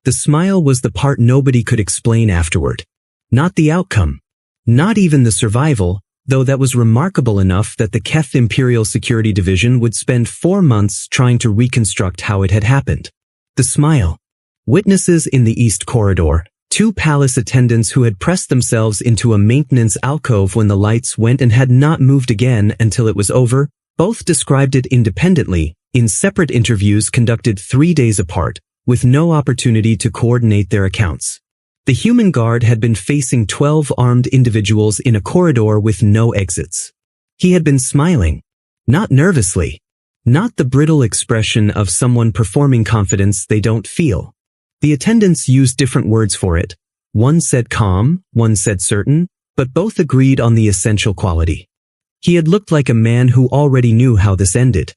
The smile was the part nobody could explain afterward. Not the outcome. Not even the survival, though that was remarkable enough that the Keth Imperial Security Division would spend 4 months trying to reconstruct how it had happened. The smile. Witnesses in the East Corridor, 2 palace attendants who had pressed themselves into a maintenance alcove when the lights went and had not moved again until it was over, both described it independently, in separate interviews conducted 3 days apart, with no opportunity to coordinate their accounts. The human guard had been facing 12 armed individuals in a corridor with no exits. He had been smiling. Not nervously. Not the brittle expression of someone performing confidence they don't feel. The attendants used different words for it. One said calm, one said certain, but both agreed on the essential quality. He had looked like a man who already knew how this ended.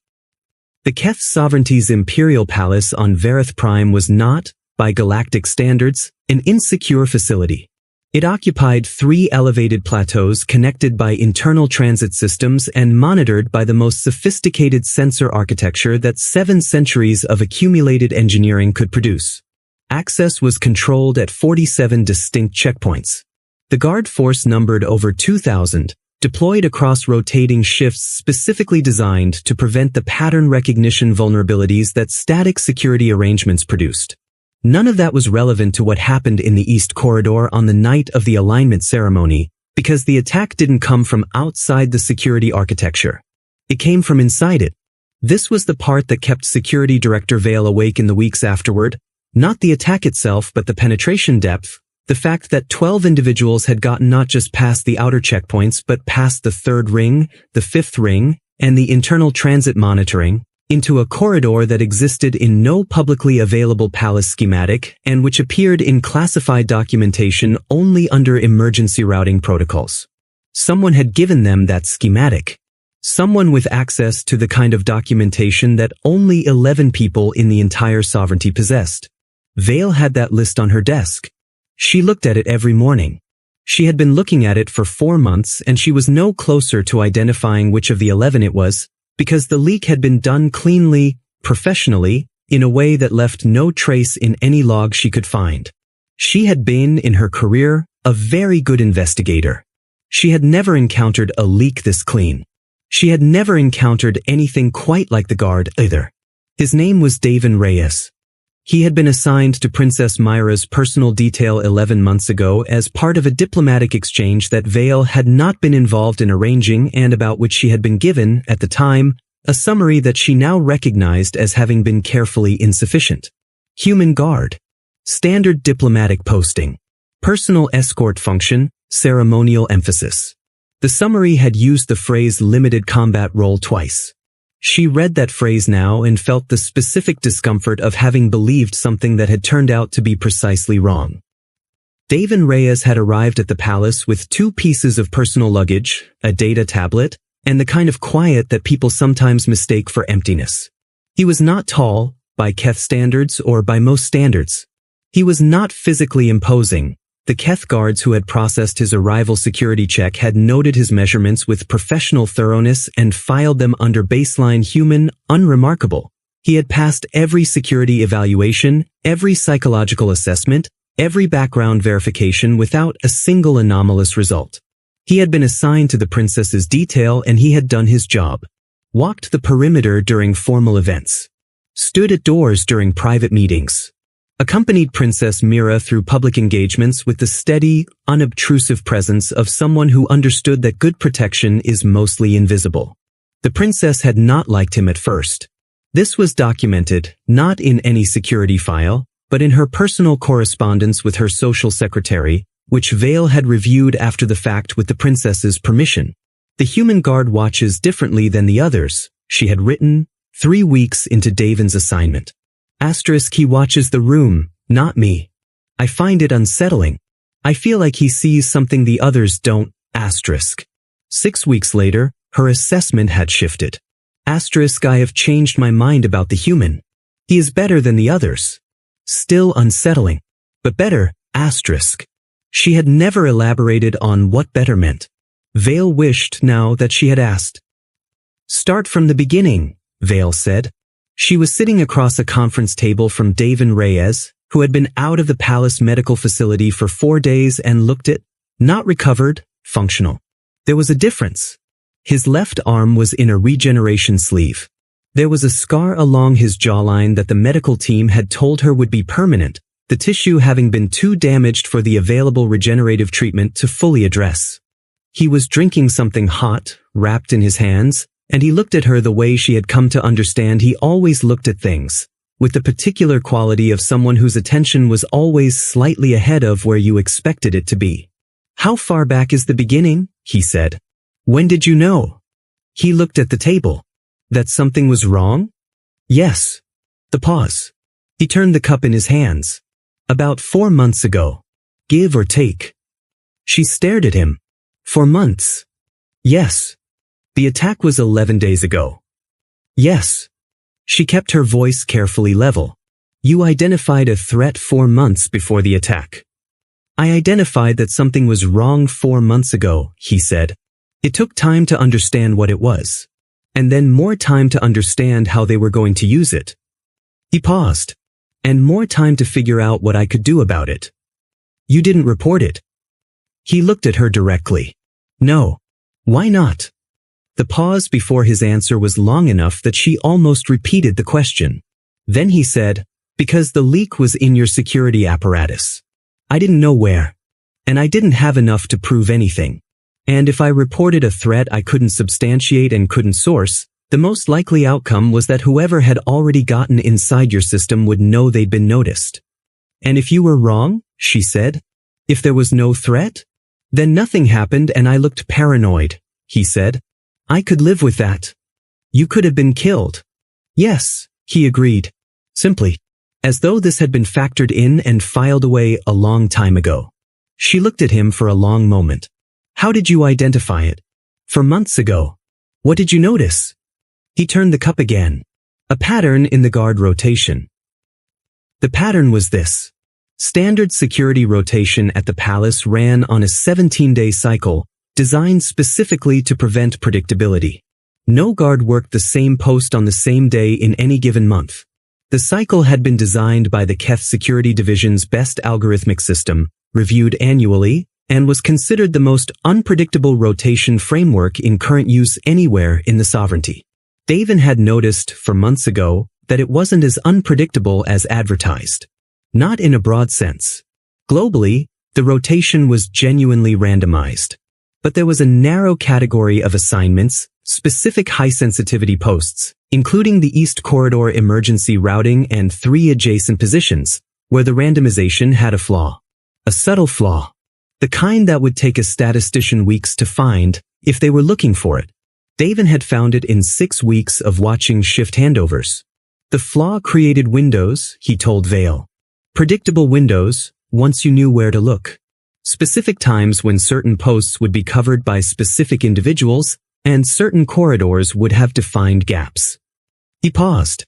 The Keth Sovereignty's Imperial Palace on Vareth Prime was not, by Galactic standards, an insecure facility. It occupied 3 elevated plateaus connected by internal transit systems and monitored by the most sophisticated sensor architecture that 7 centuries of accumulated engineering could produce. Access was controlled at 47 distinct checkpoints. The guard force numbered over 2,000, deployed across rotating shifts specifically designed to prevent the pattern recognition vulnerabilities that static security arrangements produced. None of that was relevant to what happened in the East Corridor on the night of the alignment ceremony, because the attack didn't come from outside the security architecture. It came from inside it. This was the part that kept Security Director Vale awake in the weeks afterward, not the attack itself but the penetration depth, the fact that 12 individuals had gotten not just past the outer checkpoints but past the 3rd ring, the 5th ring, and the internal transit monitoring, into a corridor that existed in no publicly available palace schematic and which appeared in classified documentation only under emergency routing protocols. Someone had given them that schematic. Someone with access to the kind of documentation that only 11 people in the entire sovereignty possessed. Vale had that list on her desk. She looked at it every morning. She had been looking at it for 4 months and she was no closer to identifying which of the 11 it was, because the leak had been done cleanly, professionally, in a way that left no trace in any log she could find. She had been, in her career, a very good investigator. She had never encountered a leak this clean. She had never encountered anything quite like the guard either. His name was David Reyes. He had been assigned to Princess Myra's personal detail 11 months ago as part of a diplomatic exchange that Vale had not been involved in arranging and about which she had been given, at the time, a summary that she now recognized as having been carefully insufficient. Human guard. Standard diplomatic posting. Personal escort function, ceremonial emphasis. The summary had used the phrase limited combat role twice. She read that phrase now and felt the specific discomfort of having believed something that had turned out to be precisely wrong. David Reyes had arrived at the palace with 2 pieces of personal luggage, a data tablet, and the kind of quiet that people sometimes mistake for emptiness. He was not tall, by Keth standards or by most standards. He was not physically imposing. The Keth guards who had processed his arrival security check had noted his measurements with professional thoroughness and filed them under baseline human, unremarkable. He had passed every security evaluation, every psychological assessment, every background verification without a single anomalous result. He had been assigned to the princess's detail and he had done his job. Walked the perimeter during formal events. Stood at doors during private meetings. Accompanied Princess Mira through public engagements with the steady, unobtrusive presence of someone who understood that good protection is mostly invisible. The princess had not liked him at first. This was documented, not in any security file, but in her personal correspondence with her social secretary, which Vale had reviewed after the fact with the princess's permission. The human guard watches differently than the others, she had written, 3 weeks into Davin's assignment. He watches the room, not me. I find it unsettling. I feel like he sees something the others don't. 6 weeks later, her assessment had shifted. I have changed my mind about the human. He is better than the others. Still unsettling. But better, She had never elaborated on what better meant. Vale wished now that she had asked. Start from the beginning, Vale said. She was sitting across a conference table from David Reyes, who had been out of the palace medical facility for 4 days and looked at, not recovered, functional. There was a difference. His left arm was in a regeneration sleeve. There was a scar along his jawline that the medical team had told her would be permanent, the tissue having been too damaged for the available regenerative treatment to fully address. He was drinking something hot, wrapped in his hands, and he looked at her the way she had come to understand he always looked at things, with the particular quality of someone whose attention was always slightly ahead of where you expected it to be. "How far back is the beginning?" he said. "When did you know?" He looked at the table. "That something was wrong?" "Yes." The pause. He turned the cup in his hands. "About 4 months ago. Give or take." She stared at him. "For months?" "Yes." "The attack was 11 days ago." "Yes." She kept her voice carefully level. "You identified a threat 4 months before the attack." "I identified that something was wrong 4 months ago," he said. "It took time to understand what it was. And then more time to understand how they were going to use it." He paused. "And more time to figure out what I could do about it." "You didn't report it?" He looked at her directly. "No." "Why not?" The pause before his answer was long enough that she almost repeated the question. Then he said, "Because the leak was in your security apparatus. I didn't know where. And I didn't have enough to prove anything. And if I reported a threat I couldn't substantiate and couldn't source, the most likely outcome was that whoever had already gotten inside your system would know they'd been noticed." "And if you were wrong," she said, "if there was no threat? Then nothing happened and I looked paranoid," he said. "I could live with that." "You could have been killed." "Yes," he agreed. Simply, as though this had been factored in and filed away a long time ago. She looked at him for a long moment. "How did you identify it?" "For months ago." "What did you notice?" He turned the cup again. "A pattern in the guard rotation." The pattern was this. Standard security rotation at the palace ran on a 17-day cycle, designed specifically to prevent predictability. No guard worked the same post on the same day in any given month. The cycle had been designed by the Keth Security Division's best algorithmic system, reviewed annually, and was considered the most unpredictable rotation framework in current use anywhere in the sovereignty. Daven had noticed, for months ago, that it wasn't as unpredictable as advertised. Not in a broad sense. Globally, the rotation was genuinely randomized. But there was a narrow category of assignments, specific high-sensitivity posts, including the East Corridor emergency routing and 3 adjacent positions, where the randomization had a flaw. A subtle flaw. The kind that would take a statistician weeks to find, if they were looking for it. Daven had found it in 6 weeks of watching shift handovers. The flaw created windows, he told Vale. Predictable windows, once you knew where to look. Specific times when certain posts would be covered by specific individuals, and certain corridors would have defined gaps. He paused.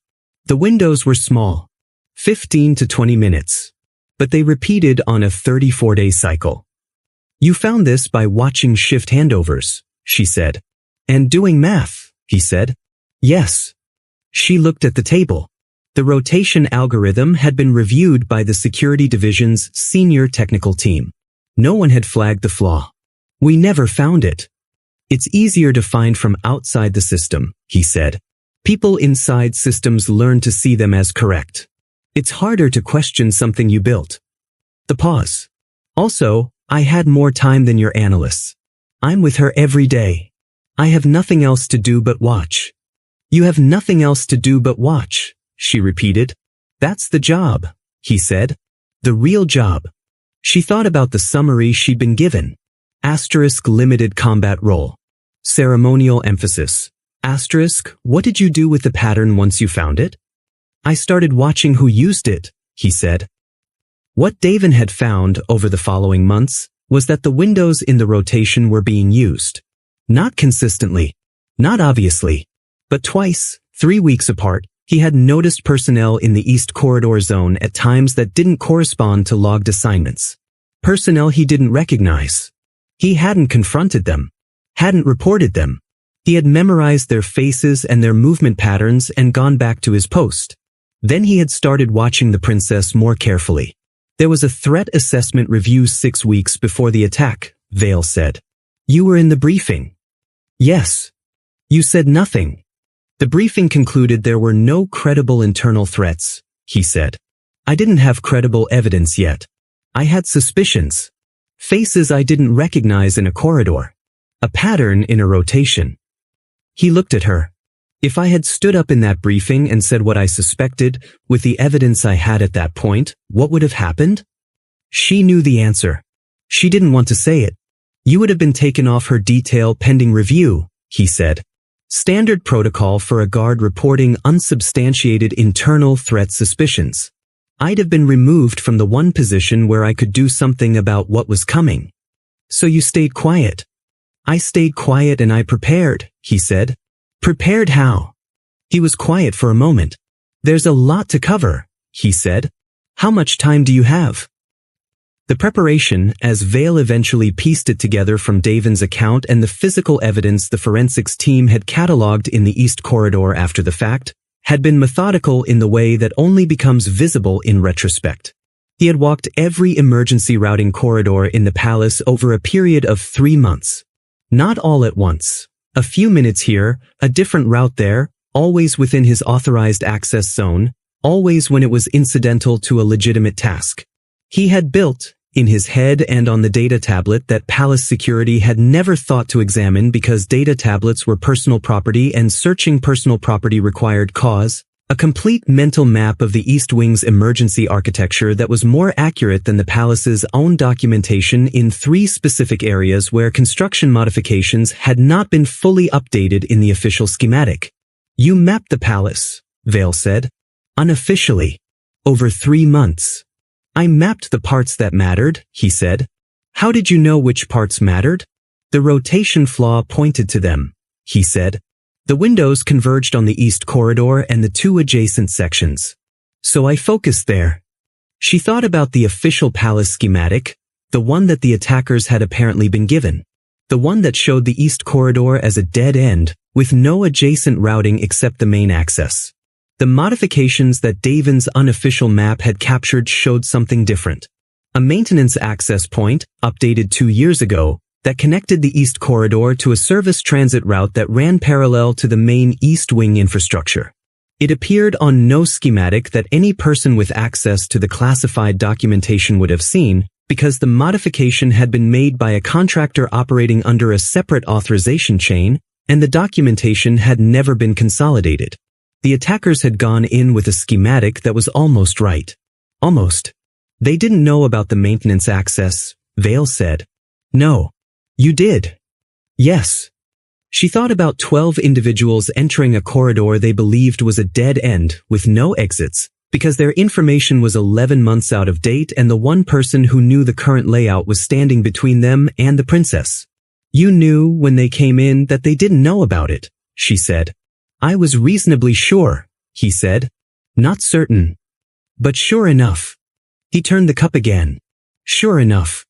The windows were small, 15 to 20 minutes, but they repeated on a 34-day cycle. "You found this by watching shift handovers," she said. "And doing math," he said. "Yes." She looked at the table. The rotation algorithm had been reviewed by the Security Division's senior technical team. No one had flagged the flaw. "We never found it." "It's easier to find from outside the system," he said. "People inside systems learn to see them as correct. It's harder to question something you built." The pause. "Also, I had more time than your analysts. I'm with her every day. I have nothing else to do but watch." "You have nothing else to do but watch," she repeated. "That's the job," he said. "The real job." She thought about the summary she'd been given. Asterisk limited combat role. Ceremonial emphasis. Asterisk, what did you do with the pattern once you found it? "I started watching who used it," he said. What Daven had found over the following months was that the windows in the rotation were being used. Not consistently. Not obviously. But twice, 3 weeks apart, he had noticed personnel in the East Corridor zone at times that didn't correspond to logged assignments. Personnel he didn't recognize. He hadn't confronted them. Hadn't reported them. He had memorized their faces and their movement patterns and gone back to his post. Then he had started watching the princess more carefully. There was a threat assessment review 6 weeks before the attack, Vale said. You were in the briefing. Yes. You said nothing. The briefing concluded there were no credible internal threats, he said. I didn't have credible evidence yet. I had suspicions. Faces I didn't recognize in a corridor. A pattern in a rotation. He looked at her. If I had stood up in that briefing and said what I suspected, with the evidence I had at that point, what would have happened? She knew the answer. She didn't want to say it. You would have been taken off her detail pending review, he said. Standard protocol for a guard reporting unsubstantiated internal threat suspicions. I'd have been removed from the one position where I could do something about what was coming. So you stayed quiet. I stayed quiet and I prepared, he said. Prepared how? He was quiet for a moment. There's a lot to cover, he said. How much time do you have? The preparation, as Vale eventually pieced it together from Davin's account and the physical evidence the forensics team had catalogued in the East Corridor after the fact, had been methodical in the way that only becomes visible in retrospect. He had walked every emergency routing corridor in the palace over a period of 3 months. Not all at once. A few minutes here, a different route there, always within his authorized access zone, always when it was incidental to a legitimate task. He had built, in his head and on the data tablet that palace security had never thought to examine because data tablets were personal property and searching personal property required cause, a complete mental map of the East Wing's emergency architecture that was more accurate than the palace's own documentation in 3 specific areas where construction modifications had not been fully updated in the official schematic. You mapped the palace, Vale said. Unofficially. Over 3 months. I mapped the parts that mattered, he said. How did you know which parts mattered? The rotation flaw pointed to them, he said. The windows converged on the East Corridor and the 2 adjacent sections. So I focused there. She thought about the official palace schematic, the one that the attackers had apparently been given. The one that showed the East Corridor as a dead end, with no adjacent routing except the main access. The modifications that Davin's unofficial map had captured showed something different. A maintenance access point, updated 2 years ago, that connected the East Corridor to a service transit route that ran parallel to the main East Wing infrastructure. It appeared on no schematic that any person with access to the classified documentation would have seen, because the modification had been made by a contractor operating under a separate authorization chain, and the documentation had never been consolidated. The attackers had gone in with a schematic that was almost right. Almost. They didn't know about the maintenance access, Vale said. No. You did. Yes. She thought about 12 individuals entering a corridor they believed was a dead end with no exits, because their information was 11 months out of date and the one person who knew the current layout was standing between them and the princess. You knew when they came in that they didn't know about it, she said. I was reasonably sure, he said. Not certain. But sure enough. He turned the cup again. Sure enough.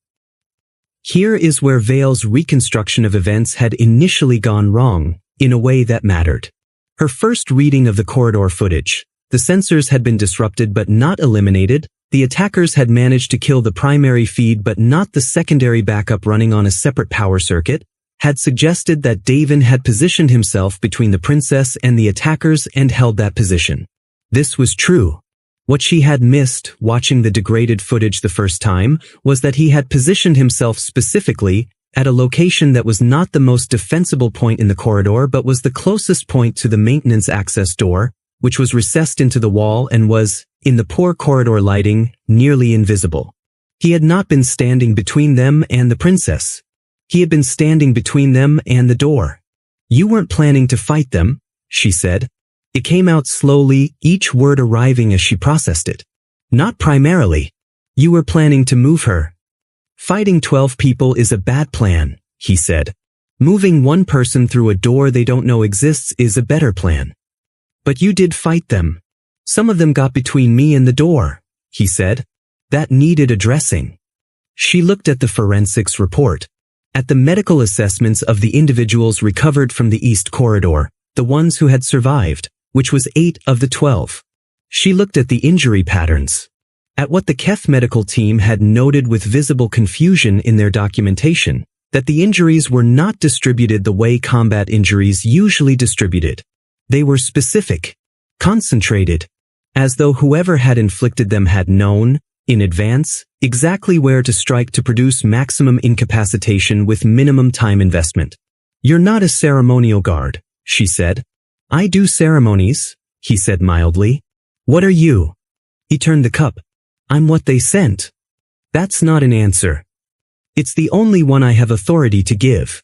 Here is where Vale's reconstruction of events had initially gone wrong, in a way that mattered. Her first reading of the corridor footage. The sensors had been disrupted but not eliminated. The attackers had managed to kill the primary feed but not the secondary backup running on a separate power circuit, had suggested that Davin had positioned himself between the princess and the attackers and held that position. This was true. What she had missed, watching the degraded footage the first time, was that he had positioned himself specifically at a location that was not the most defensible point in the corridor but was the closest point to the maintenance access door, which was recessed into the wall and was, in the poor corridor lighting, nearly invisible. He had not been standing between them and the princess. He had been standing between them and the door. You weren't planning to fight them, she said. It came out slowly, each word arriving as she processed it. Not primarily. You were planning to move her. Fighting 12 people is a bad plan, he said. Moving one person through a door they don't know exists is a better plan. But you did fight them. Some of them got between me and the door, he said. That needed addressing. She looked at the forensics report. At the medical assessments of the individuals recovered from the East Corridor, the ones who had survived, which was 8 of the 12. She looked at the injury patterns, at what the Keth medical team had noted with visible confusion in their documentation, that the injuries were not distributed the way combat injuries usually distributed. They were specific, concentrated, as though whoever had inflicted them had known, in advance, exactly where to strike to produce maximum incapacitation with minimum time investment. "You're not a ceremonial guard," she said. "I do ceremonies," he said mildly. "What are you?" He turned the cup. "I'm what they sent." "That's not an answer. It's the only one I have authority to give."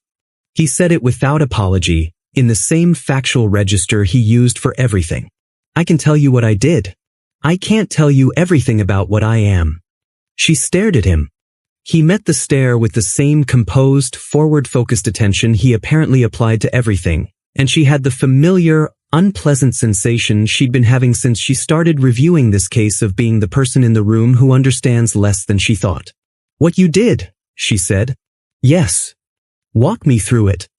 He said it without apology, in the same factual register he used for everything. "I can tell you what I did. I can't tell you everything about what I am." She stared at him. He met the stare with the same composed, forward-focused attention he apparently applied to everything, and she had the familiar, unpleasant sensation she'd been having since she started reviewing this case of being the person in the room who understands less than she thought. "What you did," she said. "Yes. Walk me through it."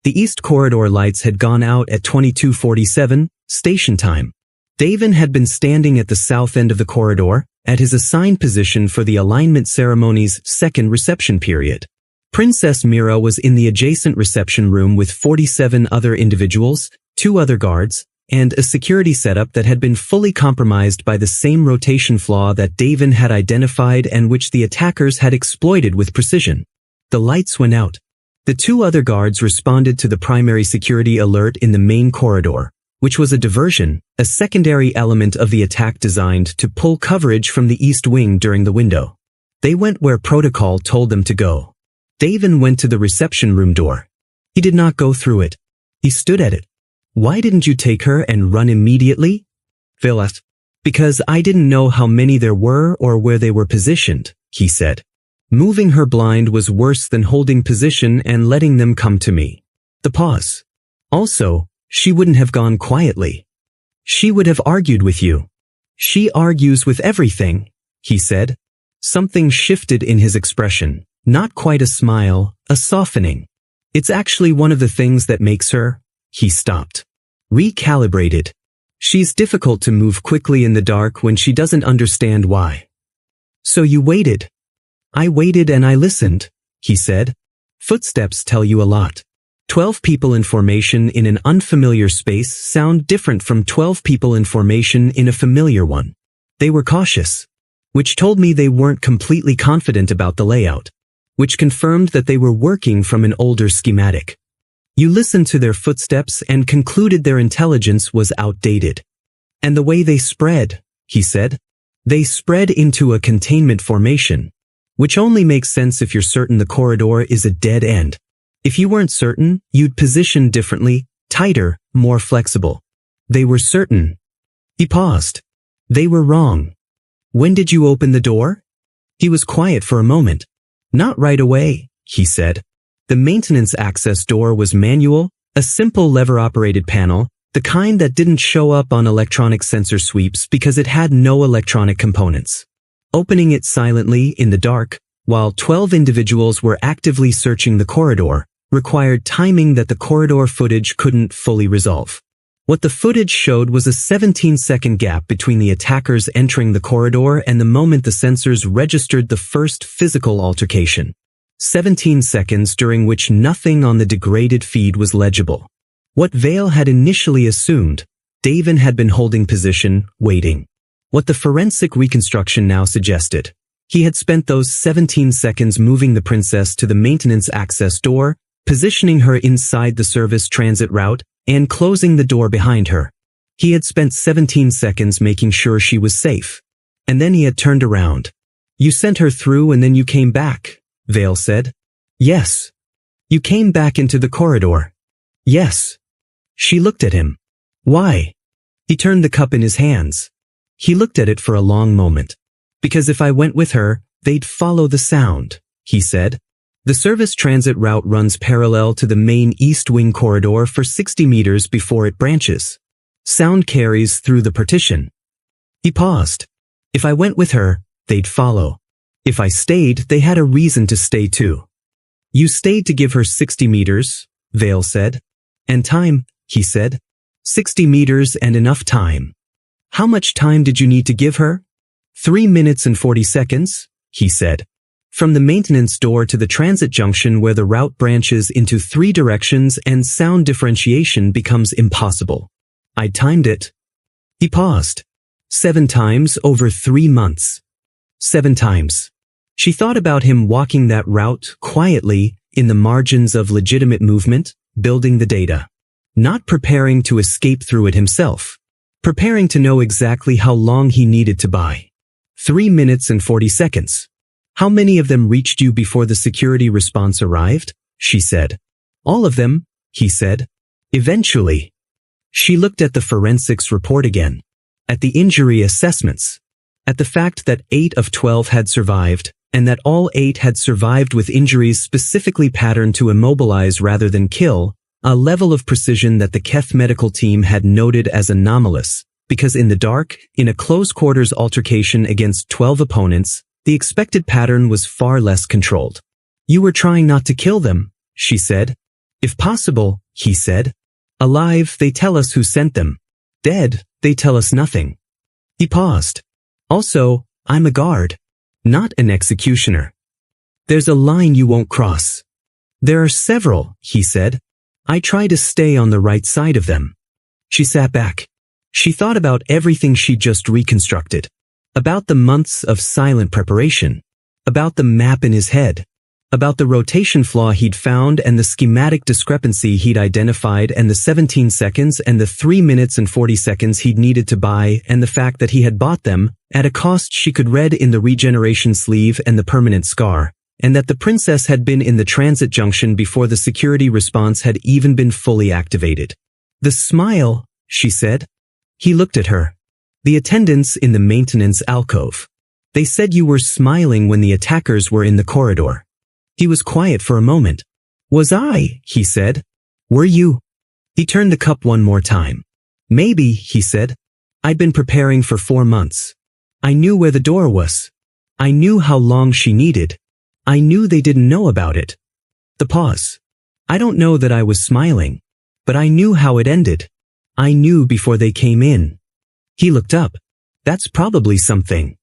The East Corridor lights had gone out at 22:47, station time. Davin had been standing at the south end of the corridor, at his assigned position for the alignment ceremony's second reception period. Princess Mira was in the adjacent reception room with 47 other individuals, 2 other guards, and a security setup that had been fully compromised by the same rotation flaw that Davin had identified and which the attackers had exploited with precision. The lights went out. The 2 other guards responded to the primary security alert in the main corridor, which was a diversion, a secondary element of the attack designed to pull coverage from the east wing during the window. They went where protocol told them to go. Davin went to the reception room door. He did not go through it. He stood at it. "Why didn't you take her and run immediately?" Phil asked. "Because I didn't know how many there were or where they were positioned," he said. "Moving her blind was worse than holding position and letting them come to me." The pause. "Also, she wouldn't have gone quietly. She would have argued with you." "She argues with everything," he said. Something shifted in his expression, not quite a smile, a softening. "It's actually one of the things that makes her," he stopped. "Recalibrated. She's difficult to move quickly in the dark when she doesn't understand why." "So you waited." "I waited and I listened," he said. "Footsteps tell you a lot. 12 people in formation in an unfamiliar space sound different from 12 people in formation in a familiar one. They were cautious, which told me they weren't completely confident about the layout, which confirmed that they were working from an older schematic. You listened to their footsteps and concluded their intelligence was outdated. And the way they spread," he said. "They spread into a containment formation, which only makes sense if you're certain the corridor is a dead end. If you weren't certain, you'd position differently, tighter, more flexible. They were certain." He paused. "They were wrong." "When did you open the door?" He was quiet for a moment. "Not right away," he said. The maintenance access door was manual, a simple lever-operated panel, the kind that didn't show up on electronic sensor sweeps because it had no electronic components. Opening it silently in the dark, while 12 individuals were actively searching the corridor, required timing that the corridor footage couldn't fully resolve. What the footage showed was a 17-second gap between the attackers entering the corridor and the moment the sensors registered the first physical altercation. 17 seconds during which nothing on the degraded feed was legible. What Vale had initially assumed, Davin had been holding position, waiting. What the forensic reconstruction now suggested. He had spent those 17 seconds moving the princess to the maintenance access door, positioning her inside the service transit route, and closing the door behind her. He had spent 17 seconds making sure she was safe. And then he had turned around. "You sent her through and then you came back," Vale said. "Yes." "You came back into the corridor." "Yes." She looked at him. "Why?" He turned the cup in his hands. He looked at it for a long moment. "Because if I went with her, they'd follow the sound," he said. The service transit route runs parallel to the main East Wing corridor for 60 meters before it branches. Sound carries through the partition. He paused. "If I went with her, they'd follow. If I stayed, they had a reason to stay too." "You stayed to give her 60 meters, Vale said. "And time," he said. 60 meters and enough time." How much time did you need to give her? 3 minutes and 40 seconds, he said. From the maintenance door to the transit junction where the route branches into 3 directions and sound differentiation becomes impossible. I timed it. He paused. 7 times over 3 months. 7 times. She thought about him walking that route quietly in the margins of legitimate movement, building the data. Not preparing to escape through it himself. Preparing to know exactly how long he needed to buy. 3 minutes and 40 seconds. How many of them reached you before the security response arrived? She said. All of them, he said. Eventually. She looked at the forensics report again. At the injury assessments. At the fact that 8 of 12 had survived, and that all 8 had survived with injuries specifically patterned to immobilize rather than kill, a level of precision that the Keth medical team had noted as anomalous, because in the dark, in a close-quarters altercation against 12 opponents, the expected pattern was far less controlled. You were trying not to kill them, she said. If possible, he said. Alive, they tell us who sent them. Dead, they tell us nothing. He paused. Also, I'm a guard, not an executioner. There's a line you won't cross. There are several, he said. I try to stay on the right side of them. She sat back. She thought about everything she just reconstructed. About the months of silent preparation. About the map in his head. About the rotation flaw he'd found and the schematic discrepancy he'd identified and the 17 seconds and the 3 minutes and 40 seconds he'd needed to buy and the fact that he had bought them at a cost she could read in the regeneration sleeve and the permanent scar, and that the princess had been in the transit junction before the security response had even been fully activated. The smile, she said. He looked at her. The attendants in the maintenance alcove. They said you were smiling when the attackers were in the corridor. He was quiet for a moment. Was I? He said. Were you? He turned the cup one more time. Maybe, he said. I'd been preparing for 4 months. I knew where the door was. I knew how long she needed. I knew they didn't know about it. The pause. I don't know that I was smiling, but I knew how it ended. I knew before they came in. He looked up. That's probably something.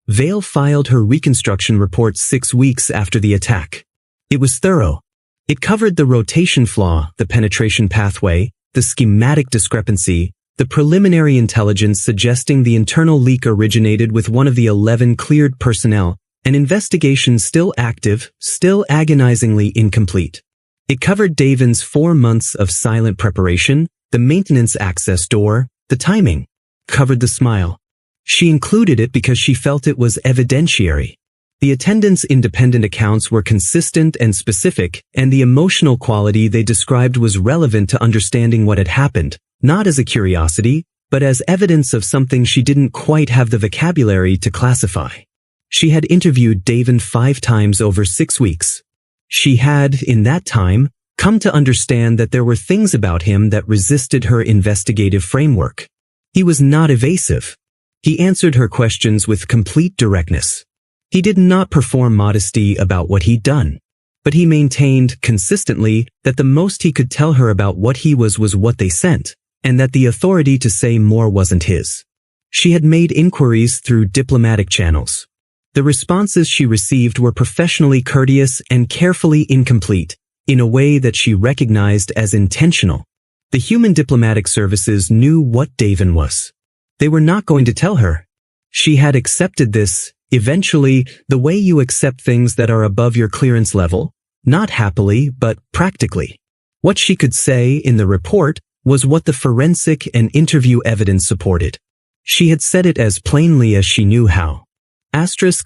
Vale filed her reconstruction report 6 weeks after the attack. It was thorough. It covered the rotation flaw, the penetration pathway, the schematic discrepancy, the preliminary intelligence suggesting the internal leak originated with one of the 11 cleared personnel, an investigation still active, still agonizingly incomplete. It covered Davin's 4 months of silent preparation, the maintenance access door, the timing. Covered the smile. She included it because she felt it was evidentiary. The attendants' independent accounts were consistent and specific, and the emotional quality they described was relevant to understanding what had happened, not as a curiosity, but as evidence of something she didn't quite have the vocabulary to classify. She had interviewed Davin 5 times over 6 weeks. She had, in that time, come to understand that there were things about him that resisted her investigative framework. He was not evasive. He answered her questions with complete directness. He did not perform modesty about what he'd done, but he maintained consistently that the most he could tell her about what he was what they sent, and that the authority to say more wasn't his. She had made inquiries through diplomatic channels. The responses she received were professionally courteous and carefully incomplete, in a way that she recognized as intentional. The human diplomatic services knew what Davin was. They were not going to tell her. She had accepted this, eventually, the way you accept things that are above your clearance level, not happily, but practically. What she could say in the report was what the forensic and interview evidence supported. She had said it as plainly as she knew how.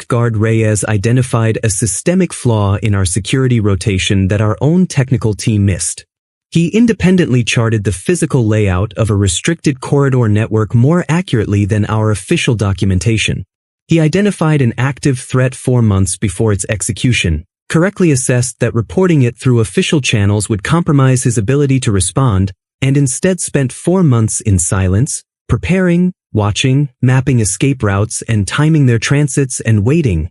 Guard Reyes identified a systemic flaw in our security rotation that our own technical team missed. He independently charted the physical layout of a restricted corridor network more accurately than our official documentation. He identified an active threat 4 months before its execution, correctly assessed that reporting it through official channels would compromise his ability to respond, and instead spent 4 months in silence, preparing, watching, mapping escape routes and timing their transits and waiting.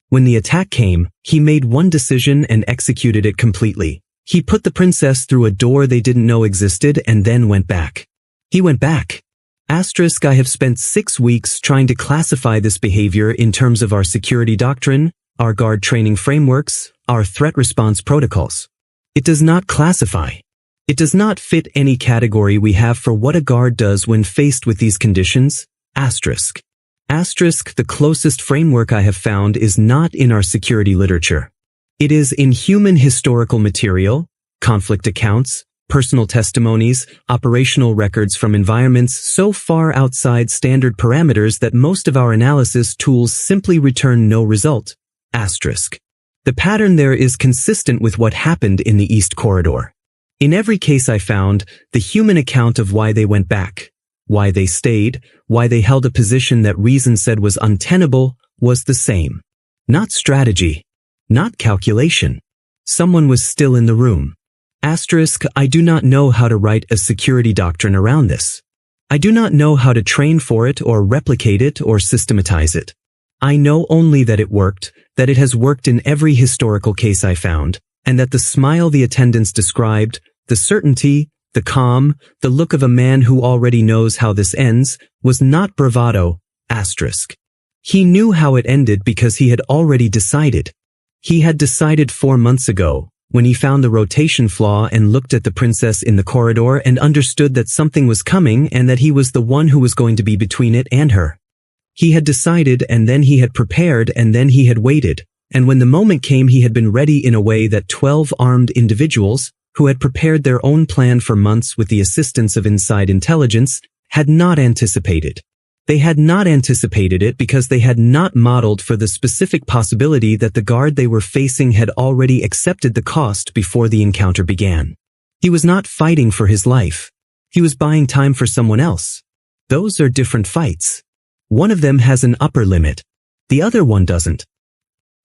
When the attack came, he made one decision and executed it completely. He put the princess through a door they didn't know existed and then went back. He went back. Asterisk, I have spent 6 weeks trying to classify this behavior in terms of our security doctrine, our guard training frameworks, our threat response protocols. It does not classify. It does not fit any category we have for what a guard does when faced with these conditions. Asterisk. Asterisk, the closest framework I have found is not in our security literature. It is in human historical material, conflict accounts, personal testimonies, operational records from environments so far outside standard parameters that most of our analysis tools simply return no result. Asterisk. The pattern there is consistent with what happened in the East Corridor. In every case I found, the human account of why they went back, why they stayed, why they held a position that reason said was untenable, was the same. Not strategy. Not calculation. Someone was still in the room. Asterisk, I do not know how to write a security doctrine around this. I do not know how to train for it or replicate it or systematize it. I know only that it worked, that it has worked in every historical case I found, and that the smile the attendants described, the certainty, the calm, the look of a man who already knows how this ends, was not bravado. Asterisk. He knew how it ended because he had already decided. He had decided 4 months ago, when he found the rotation flaw and looked at the princess in the corridor and understood that something was coming and that he was the one who was going to be between it and her. He had decided, and then he had prepared, and then he had waited, and when the moment came he had been ready in a way that 12 armed individuals, who had prepared their own plan for months with the assistance of inside intelligence, had not anticipated. They had not anticipated it because they had not modeled for the specific possibility that the guard they were facing had already accepted the cost before the encounter began. He was not fighting for his life. He was buying time for someone else. Those are different fights. One of them has an upper limit. The other one doesn't.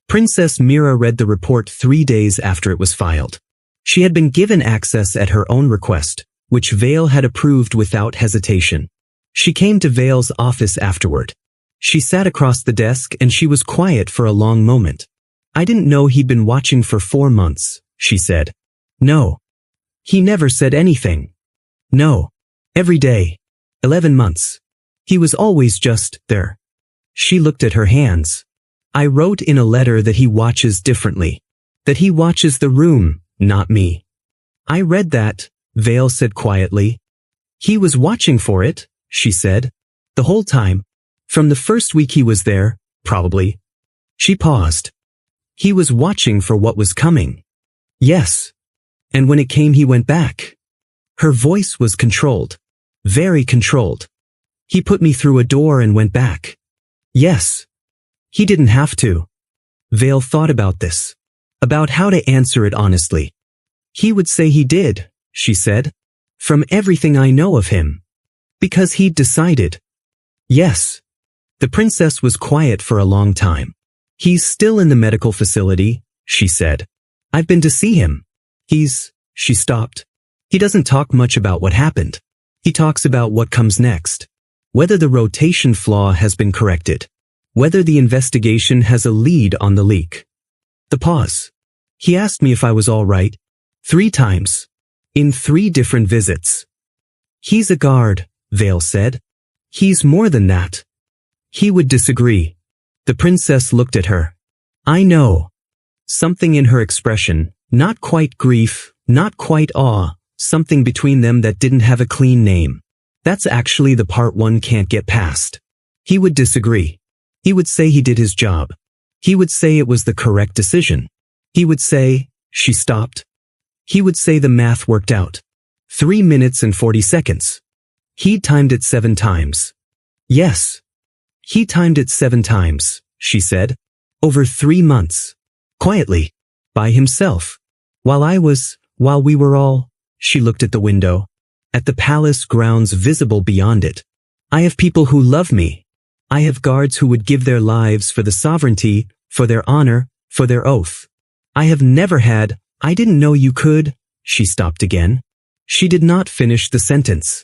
Princess Mira read the report 3 days after it was filed. She had been given access at her own request, which Vale had approved without hesitation. She came to Vale's office afterward. She sat across the desk and she was quiet for a long moment. I didn't know he'd been watching for 4 months, she said. No. He never said anything. No. Every day. 11 months. He was always just there. She looked at her hands. I wrote in a letter that he watches differently. That he watches the room, not me. I read that, Vale said quietly. He was watching for it, she said. The whole time. From the first week he was there, probably. She paused. He was watching for what was coming. Yes. And when it came he went back. Her voice was controlled. Very controlled. He put me through a door and went back. Yes. He didn't have to. Vale thought about this. About how to answer it honestly. He would say he did, she said. From everything I know of him. Because he'd decided. Yes. The princess was quiet for a long time. He's still in the medical facility, she said. I've been to see him. She stopped. He doesn't talk much about what happened. He talks about what comes next. Whether the rotation flaw has been corrected. Whether the investigation has a lead on the leak. The pause. He asked me if I was all right. 3 times. In 3 different visits. He's a guard, Vale said. He's more than that. He would disagree. The princess looked at her. I know. Something in her expression, not quite grief, not quite awe, something between them that didn't have a clean name. That's actually the part one can't get past. He would disagree. He would say he did his job. He would say it was the correct decision. He would say, she stopped. He would say the math worked out. 3 minutes and 40 seconds. He timed it 7 times. Yes. He timed it 7 times, she said. Over 3 months. Quietly. By himself. While we were all, she looked at the window. At the palace grounds visible beyond it. I have people who love me. I have guards who would give their lives for the sovereignty, for their honor, for their oath. I have never had, I didn't know you could, she stopped again. She did not finish the sentence.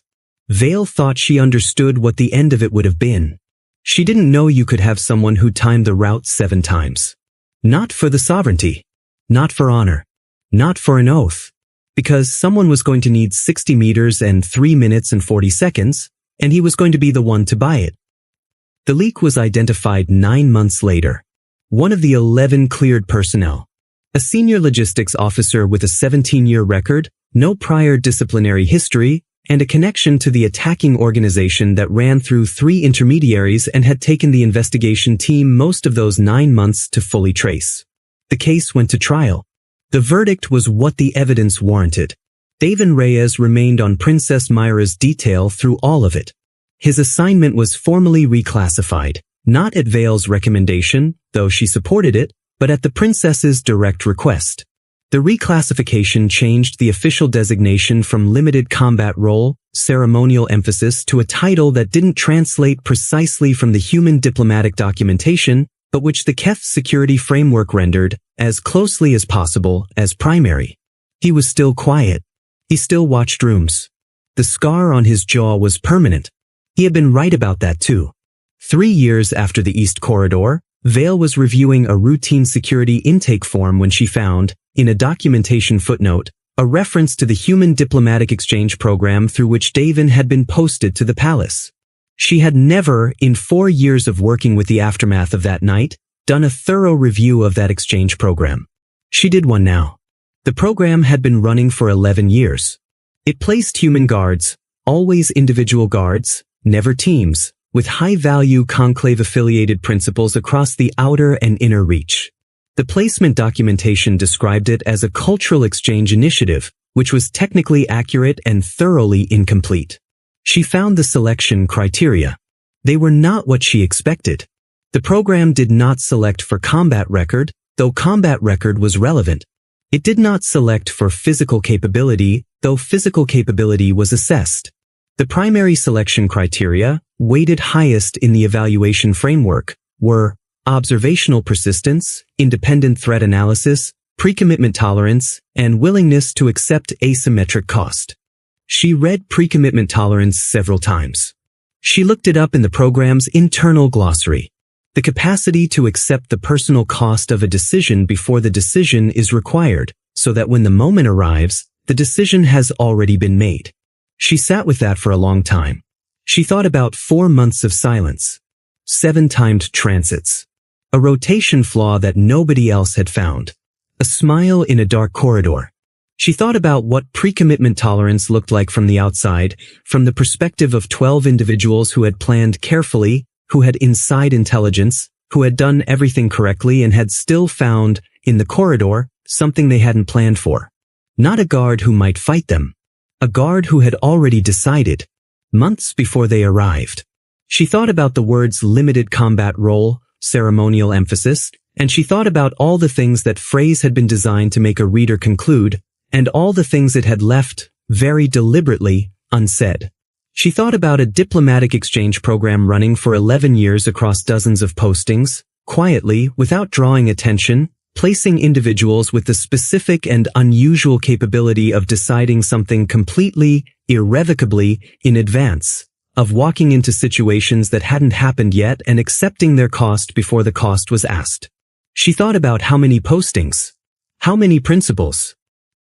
Vale thought she understood what the end of it would have been. She didn't know you could have someone who timed the route 7 times. Not for the sovereignty. Not for honor. Not for an oath. Because someone was going to need 60 meters and 3 minutes and 40 seconds, and he was going to be the one to buy it. The leak was identified 9 months later. One of the 11 cleared personnel, a senior logistics officer with a 17-year record, no prior disciplinary history, and a connection to the attacking organization that ran through 3 intermediaries and had taken the investigation team most of those 9 months to fully trace. The case went to trial. The verdict was what the evidence warranted. David Reyes remained on Princess Myra's detail through all of it. His assignment was formally reclassified, not at Vale's recommendation, though she supported it, but at the princess's direct request. The reclassification changed the official designation from limited combat role, ceremonial emphasis, to a title that didn't translate precisely from the human diplomatic documentation, but which the Keth security framework rendered, as closely as possible, as primary. He was still quiet. He still watched rooms. The scar on his jaw was permanent. He had been right about that too. 3 years after the East Corridor, Vale was reviewing a routine security intake form when she found, in a documentation footnote, a reference to the human diplomatic exchange program through which David had been posted to the palace. She had never, in 4 years of working with the aftermath of that night, done a thorough review of that exchange program. She did one now. The program had been running for 11 years. It placed human guards, always individual guards, never teams, with high-value conclave-affiliated principals across the outer and inner reach. The placement documentation described it as a cultural exchange initiative, which was technically accurate and thoroughly incomplete. She found the selection criteria. They were not what she expected. The program did not select for combat record, though combat record was relevant. It did not select for physical capability, though physical capability was assessed. The primary selection criteria, weighted highest in the evaluation framework, were observational persistence, independent threat analysis, pre-commitment tolerance, and willingness to accept asymmetric cost. She read pre-commitment tolerance several times. She looked it up in the program's internal glossary. The capacity to accept the personal cost of a decision before the decision is required, so that when the moment arrives, the decision has already been made. She sat with that for a long time. She thought about 4 months of silence, 7 timed transits, a rotation flaw that nobody else had found, a smile in a dark corridor. She thought about what pre-commitment tolerance looked like from the outside, from the perspective of 12 individuals who had planned carefully, who had inside intelligence, who had done everything correctly and had still found, in the corridor, something they hadn't planned for. Not a guard who might fight them. A guard who had already decided, months before they arrived. She thought about the words limited combat role, ceremonial emphasis, and she thought about all the things that phrase had been designed to make a reader conclude, and all the things it had left, very deliberately, unsaid. She thought about a diplomatic exchange program running for 11 years across dozens of postings, quietly, without drawing attention, placing individuals with the specific and unusual capability of deciding something completely, irrevocably, in advance, of walking into situations that hadn't happened yet and accepting their cost before the cost was asked. She thought about how many postings, how many principals,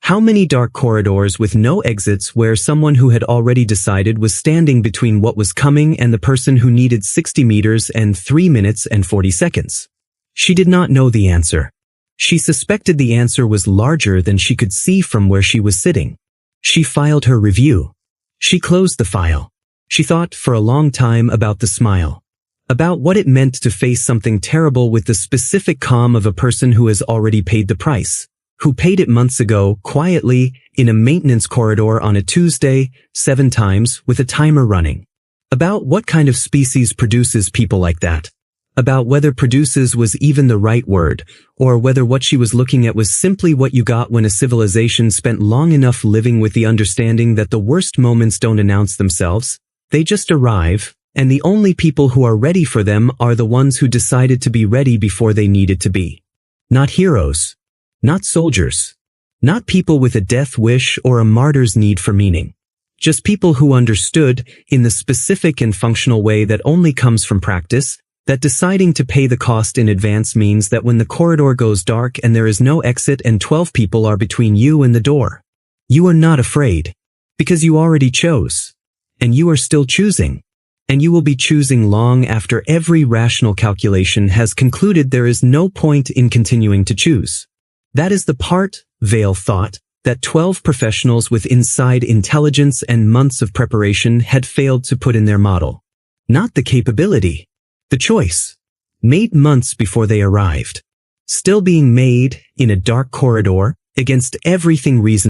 how many dark corridors with no exits where someone who had already decided was standing between what was coming and the person who needed 60 meters and 3 minutes and 40 seconds. She did not know the answer. She suspected the answer was larger than she could see from where she was sitting. She filed her review. She closed the file. She thought for a long time about the smile, about what it meant to face something terrible with the specific calm of a person who has already paid the price, who paid it months ago, quietly, in a maintenance corridor on a Tuesday, 7 times, with a timer running. About what kind of species produces people like that. About whether produces was even the right word, or whether what she was looking at was simply what you got when a civilization spent long enough living with the understanding that the worst moments don't announce themselves, they just arrive, and the only people who are ready for them are the ones who decided to be ready before they needed to be. Not heroes. Not soldiers. Not people with a death wish or a martyr's need for meaning. Just people who understood, in the specific and functional way that only comes from practice, that deciding to pay the cost in advance means that when the corridor goes dark and there is no exit and 12 people are between you and the door, you are not afraid, because you already chose, and you are still choosing. and you will be choosing long after every rational calculation has concluded there is no point in continuing to choose. That is the part, Vale thought, that 12 professionals with inside intelligence and months of preparation had failed to put in their model. Not the capability. The choice. Made months before they arrived. Still being made, in a dark corridor, against everything reasonable.